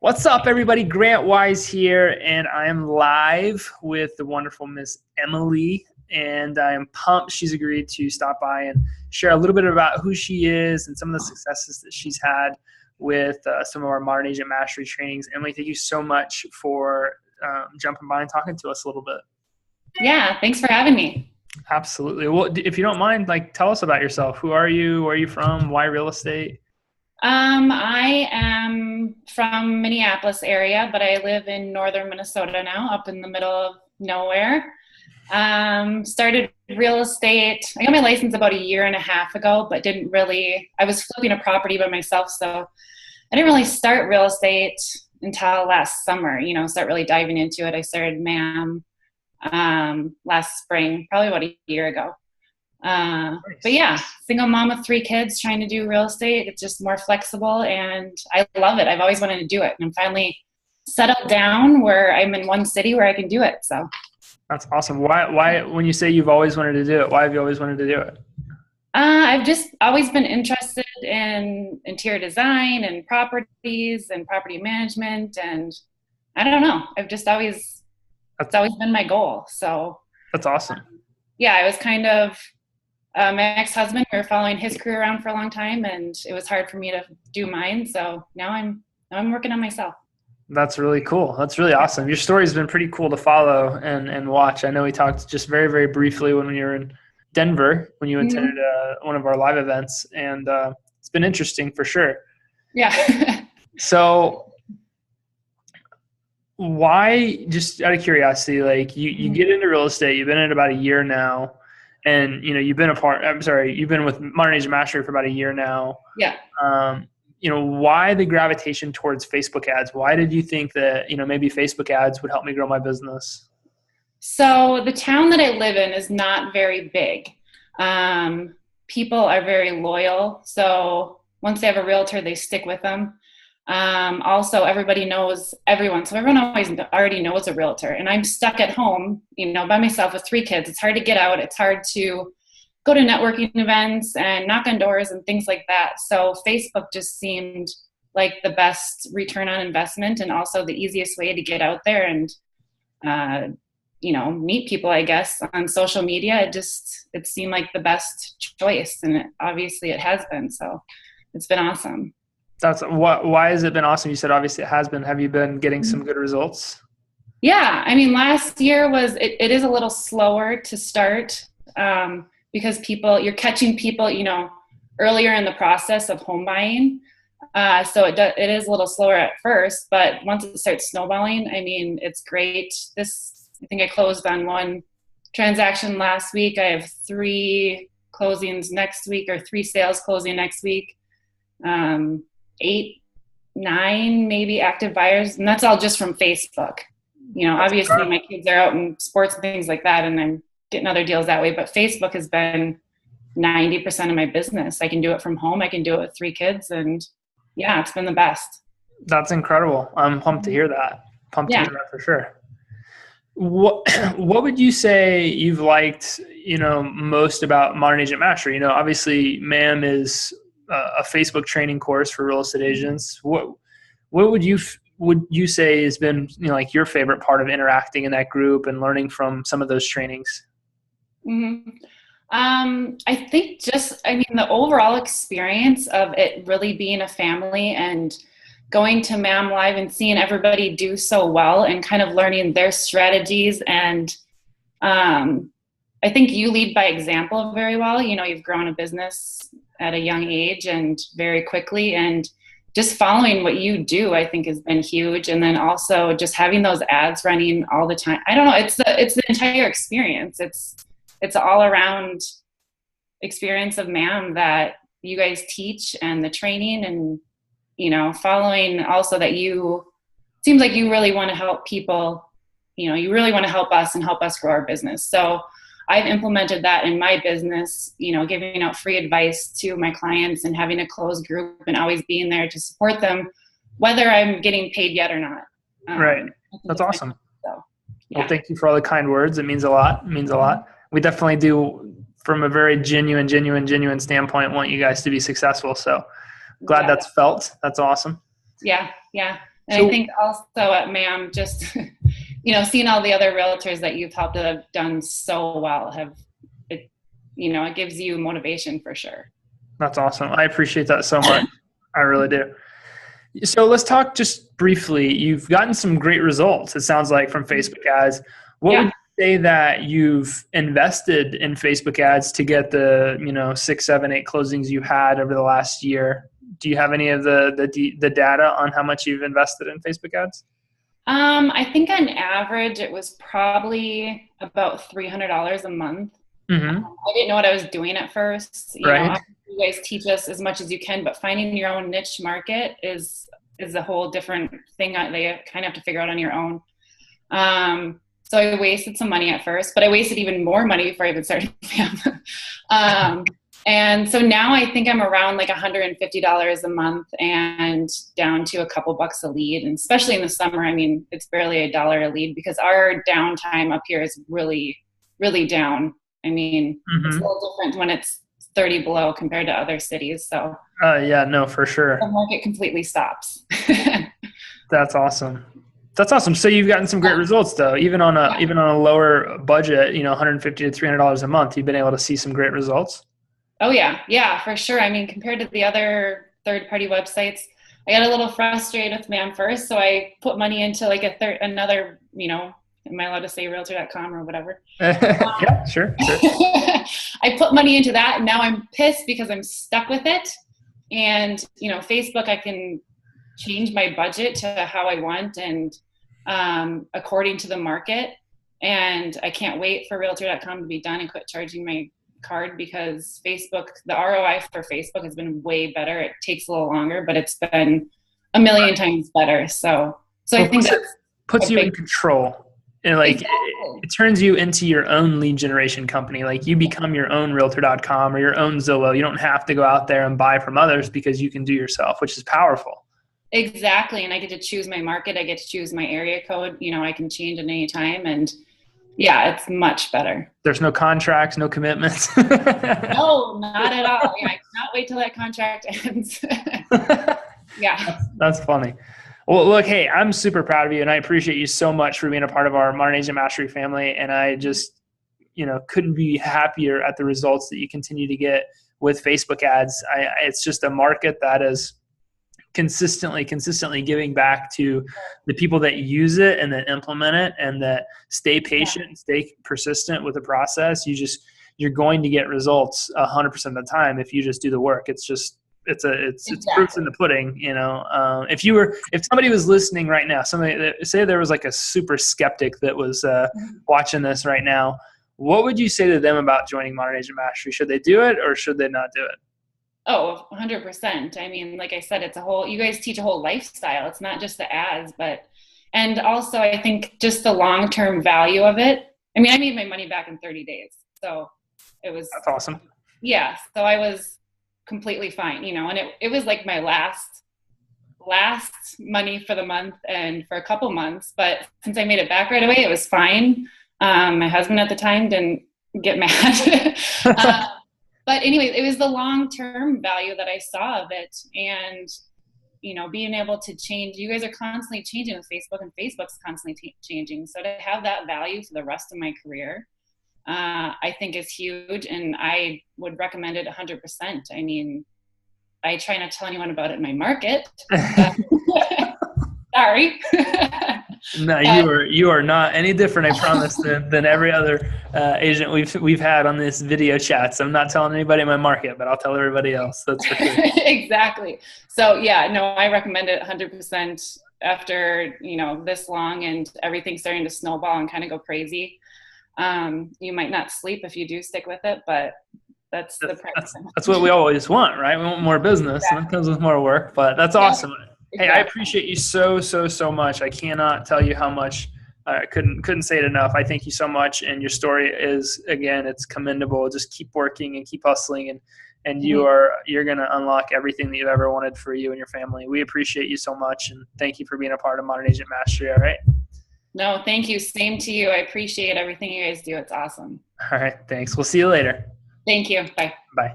What's up, everybody? Grant Wise here, and I am live with the wonderful Miss Emily, and I am pumped she's agreed to stop by and share a little bit about who she is and some of the successes that she's had with some of our Modern Agent Mastery trainings. Emily, thank you so much for jumping by and talking to us a little bit. Yeah, thanks for having me. Absolutely. Well, if you don't mind, tell us about yourself. Who are you? Where are you from? Why real estate? I am from Minneapolis area, but I live in northern Minnesota now, up in the middle of nowhere. Started real estate. I got my license about a year and a half ago, but I was flipping a property by myself, so I didn't really start real estate until last summer, start really diving into it. I started MAM last spring, probably about a year ago. But yeah, single mom of 3 kids trying to do real estate. It's just more flexible and I love it. I've always wanted to do it. And I'm finally settled down where I'm in one city where I can do it. So that's awesome. Why, when you say you've always wanted to do it, why have you always wanted to do it? I've just always been interested in interior design and properties and property management. And I don't know, it's always been my goal. So that's awesome. Yeah, I was kind of, my ex-husband, we were following his career around for a long time, and it was hard for me to do mine. So now I'm working on myself. That's really cool. That's really awesome. Your story's been pretty cool to follow and watch. I know we talked just very, very briefly when we were in Denver, when you attended one of our live events, and it's been interesting for sure. Yeah. So why, just out of curiosity, you get into real estate, you've been in it about a year now, and you've been with Modern Agent Mastery for about a year now. Yeah. Why the gravitation towards Facebook ads? Why did you think that, maybe Facebook ads would help me grow my business? So the town that I live in is not very big. People are very loyal. So once they have a realtor, they stick with them. Also, everybody knows everyone. So everyone already knows a realtor. And I'm stuck at home, by myself with 3 kids. It's hard to get out. It's hard to go to networking events and knock on doors and things like that. So Facebook just seemed like the best return on investment and also the easiest way to get out there and, meet people, I guess, on social media. It seemed like the best choice. And obviously it has been. So it's been awesome. Why has it been awesome? You said obviously it has been. Have you been getting some good results? Yeah. I mean, last year it is a little slower to start because you're catching people, earlier in the process of home buying. So it is a little slower at first, but once it starts snowballing, I mean, it's great. I think I closed on 1 transaction last week. I have 3 closings next week, or 3 sales closing next week. 8, 9 maybe active buyers, and that's all just from Facebook. Obviously my kids are out in sports and things like that, and I'm getting other deals that way, but Facebook has been 90% of my business. I can do it from home. I can do it with 3 kids, and yeah, it's been the best. That's incredible. I'm pumped to hear that. To hear that for sure. What would you say you've liked, most about Modern Agent Mastery? Obviously MAM is a Facebook training course for real estate agents. What would you say has been, your favorite part of interacting in that group and learning from some of those trainings? Mm-hmm. I think the overall experience of it really being a family and going to MAM Live and seeing everybody do so well and kind of learning their strategies. And I think you lead by example very well. You've grown a business at a young age and very quickly, and just following what you do, I think, has been huge. And then also just having those ads running all the time. I don't know. It's the entire experience. It's all around experience of MAM that you guys teach, and the training, and, following also that seems like you really want to help people, you really want to help us and help us grow our business. So I've implemented that in my business, giving out free advice to my clients and having a closed group and always being there to support them, whether I'm getting paid yet or not. Right. That's awesome. So, yeah. Well, thank you for all the kind words. It means a lot. We definitely do, from a very genuine standpoint, want you guys to be successful. So glad that's felt. That's awesome. Yeah. And I think also at MAM, just, seeing all the other realtors that you've helped that have done so well it gives you motivation for sure. That's awesome. I appreciate that so much. I really do. So let's talk just briefly. You've gotten some great results, it sounds like, from Facebook ads. What would you say that you've invested in Facebook ads to get the 6, 7, 8 closings you had over the last year? Do you have any of the data on how much you've invested in Facebook ads? I think on average it was probably about $300 a month. Mm-hmm. I didn't know what I was doing at first. Right. You guys teach us as much as you can, but finding your own niche market is a whole different thing that they kind of have to figure out on your own. So I wasted some money at first, but I wasted even more money before I even started FAM. And so now I think I'm around like $150 a month and down to a couple bucks a lead. And especially in the summer, I mean, it's barely $1 a lead because our downtime up here is really, really down. I mean, It's a little different when it's 30 below compared to other cities. So yeah, no, for sure. The market completely stops. That's awesome. That's awesome. So you've gotten some great results though, even on a lower budget, $150 to $300 a month, you've been able to see some great results. Oh yeah, for sure. I mean, compared to the other third-party websites, I got a little frustrated with MAM first, so I put money into like another, am I allowed to say realtor.com or whatever? Yeah, sure. I put money into that, and now I'm pissed because I'm stuck with it. And Facebook, I can change my budget to how I want and according to the market. And I can't wait for realtor.com to be done and quit charging my card because Facebook, the ROI for Facebook has been way better. It takes a little longer, but it's been a million times better. So I think that puts you in control. And exactly. It turns you into your own lead generation company. Like you become your own realtor.com or your own Zillow. You don't have to go out there and buy from others because you can do yourself, which is powerful. Exactly. And I get to choose my market. I get to choose my area code. I can change at any time. And yeah, it's much better. There's no contracts, no commitments. No, not at all. I cannot wait till that contract ends. Yeah. That's funny. Well, look, hey, I'm super proud of you, and I appreciate you so much for being a part of our Modern Agent Mastery family. And I just, couldn't be happier at the results that you continue to get with Facebook ads. It's just a market that is consistently giving back to the people that use it and that implement it and that stay patient and stay persistent with the process. You're going to get results 100% of the time if you just do the work. It's proof in the pudding. If somebody was listening right now, say there was like a super skeptic that was watching this right now, what would you say to them about joining Modern Agent Mastery? Should they do it or should they not do it? Oh, 100%. I mean, like I said, you guys teach a whole lifestyle. It's not just the ads, and also I think just the long-term value of it. I mean, I made my money back in 30 days. So that's awesome. Yeah. So I was completely fine, and it was like my last money for the month and for a couple months. But since I made it back right away, it was fine. My husband at the time didn't get mad. But anyways, it was the long-term value that I saw of it. And, being able to change, you guys are constantly changing with Facebook and Facebook's constantly changing. So to have that value for the rest of my career, I think is huge. And I would recommend it 100%. I mean, I try not to tell anyone about it in my market. Sorry. No, you are not any different, I promise, than every other agent we've had on this video chat. So I'm not telling anybody in my market, but I'll tell everybody else. That's for sure. Exactly. So yeah, no, I recommend it 100% after, this long and everything starting to snowball and kind of go crazy. You might not sleep if you do stick with it, but that's what we always want, right? We want more business, and that comes with more work, but that's awesome. Hey, I appreciate you so much. I cannot tell you how much. I couldn't say it enough. I thank you so much, and your story is, again, it's commendable. Just keep working and keep hustling, and you're going to unlock everything that you've ever wanted for you and your family. We appreciate you so much, and thank you for being a part of Modern Agent Mastery. All right. No, thank you. Same to you. I appreciate everything you guys do. It's awesome. All right. Thanks. We'll see you later. Thank you. Bye. Bye.